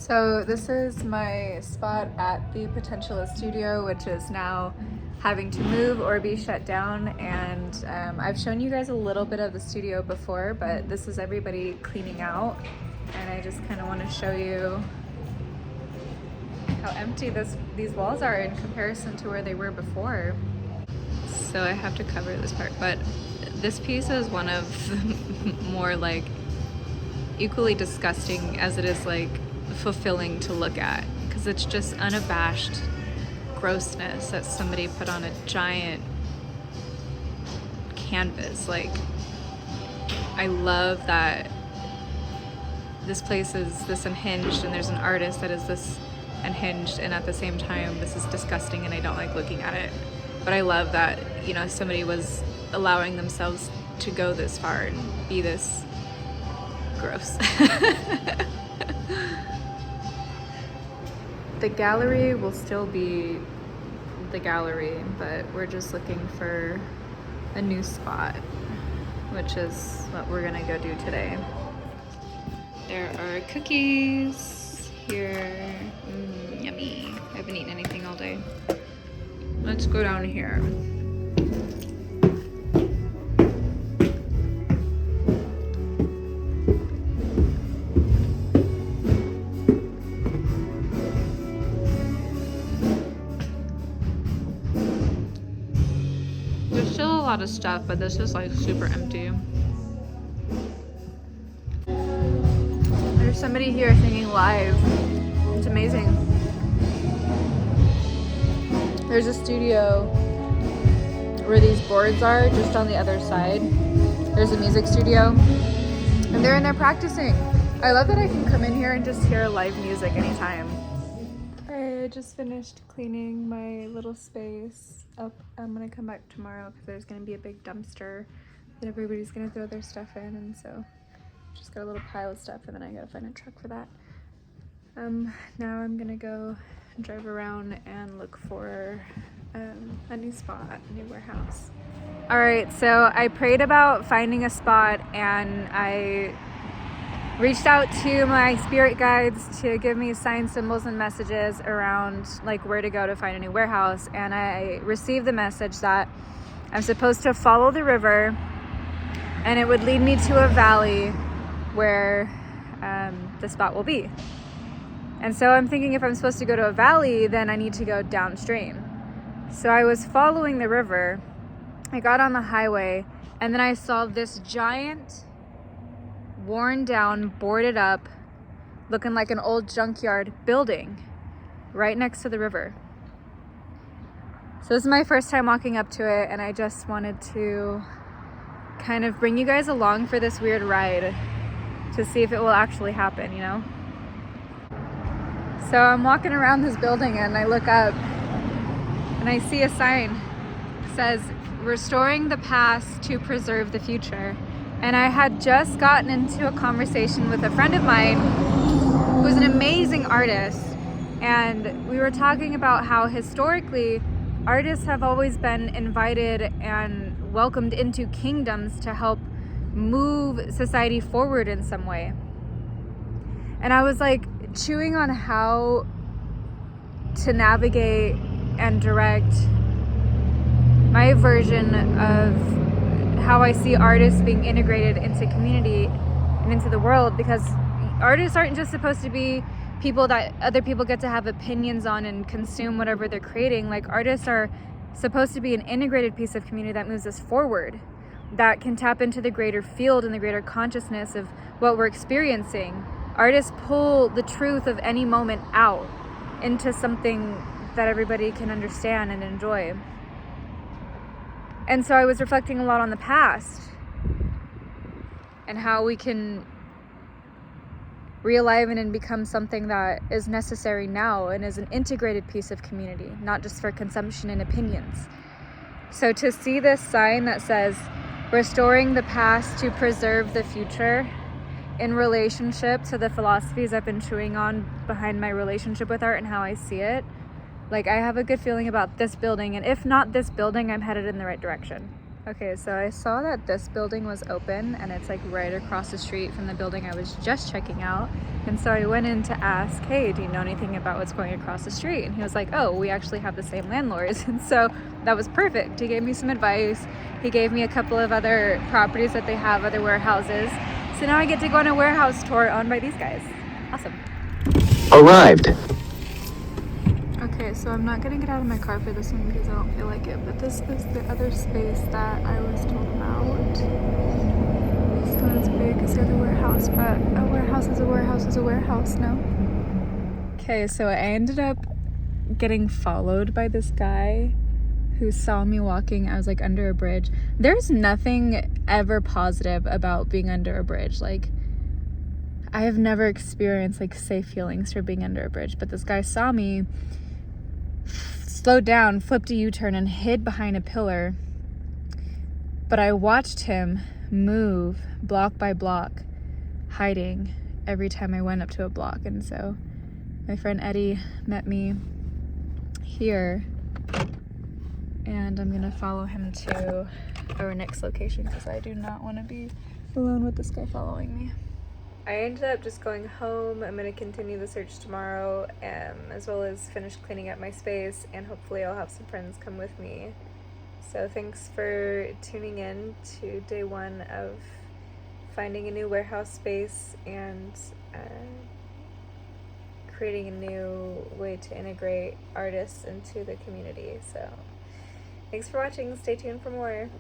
So this is my spot at the Potentialist Studio, which is now having to move or be shut down. And I've shown you guys a little bit of the studio before, but this is everybody cleaning out. And I just kind of want to show you how empty these walls are in comparison to where they were before. So I have to cover this part, but this piece is one of the more like equally disgusting as it is like fulfilling to look at, because it's just unabashed grossness that somebody put on a giant canvas. Like, I love that this place is this unhinged and there's an artist that is this unhinged, and at the same time this is disgusting and I don't like looking at it. But I love that, you know, somebody was allowing themselves to go this far and be this gross. The gallery will still be the gallery, but we're just looking for a new spot, which is what we're gonna go do today. There are cookies here. Yummy. I haven't eaten anything all day. Let's go down here. There's still a lot of stuff, but this is like super empty. There's somebody here singing live. It's amazing. There's a studio where these boards are, just on the other side. There's a music studio, and they're in there practicing. I love that I can come in here and just hear live music anytime. I just finished cleaning my little space up. I'm gonna come back tomorrow because there's gonna be a big dumpster that everybody's gonna throw their stuff in, and so just got a little pile of stuff, and then I gotta find a truck for that. Now I'm gonna go drive around and look for a new spot, a new warehouse. All right, so I prayed about finding a spot, and I reached out to my spirit guides to give me signs, symbols, and messages around like where to go to find a new warehouse. And I received the message that I'm supposed to follow the river and it would lead me to a valley where the spot will be. And so I'm thinking, if I'm supposed to go to a valley, then I need to go downstream. So I was following the river. I got on the highway, and then I saw this giant, worn down, boarded up, looking like an old junkyard building right next to the river. So this is my first time walking up to it, and I just wanted to kind of bring you guys along for this weird ride to see if it will actually happen, you know? So I'm walking around this building, and I look up and I see a sign. It says, "Restoring the past to preserve the future." And I had just gotten into a conversation with a friend of mine who's an amazing artist. And we were talking about how historically artists have always been invited and welcomed into kingdoms to help move society forward in some way. And I was like chewing on how to navigate and direct my version of how I see artists being integrated into community and into the world, because artists aren't just supposed to be people that other people get to have opinions on and consume whatever they're creating. Like, artists are supposed to be an integrated piece of community that moves us forward, that can tap into the greater field and the greater consciousness of what we're experiencing. Artists pull the truth of any moment out into something that everybody can understand and enjoy. And so I was reflecting a lot on the past and how we can realign and become something that is necessary now and is an integrated piece of community, not just for consumption and opinions. So to see this sign that says, "Restoring the past to preserve the future," in relationship to the philosophies I've been chewing on behind my relationship with art and how I see it, like, I have a good feeling about this building, and if not this building, I'm headed in the right direction. Okay, so I saw that this building was open and it's like right across the street from the building I was just checking out. And so I went in to ask, hey, do you know anything about what's going across the street? And he was like, oh, we actually have the same landlords. And so that was perfect. He gave me some advice. He gave me a couple of other properties that they have, other warehouses. So now I get to go on a warehouse tour owned by these guys. Awesome. Arrived. Okay, so I'm not gonna get out of my car for this one because I don't feel like it, but this is the other space that I was told about. It's not as big as the other warehouse, but a warehouse is a warehouse is a warehouse, no? Okay, so I ended up getting followed by this guy who saw me walking. I was like under a bridge. There's nothing ever positive about being under a bridge. Like, I have never experienced like safe feelings for being under a bridge, but this guy saw me, slowed down, flipped a U-turn, and hid behind a pillar. But I watched him move block by block, hiding every time I went up to a block. And so my friend Eddie met me here, and I'm gonna follow him to our next location because I do not want to be alone with this guy following me. I ended up just going home. I'm going to continue the search tomorrow, as well as finish cleaning up my space, and hopefully I'll have some friends come with me. So thanks for tuning in to day one of finding a new warehouse space and creating a new way to integrate artists into the community. So thanks for watching. Stay tuned for more.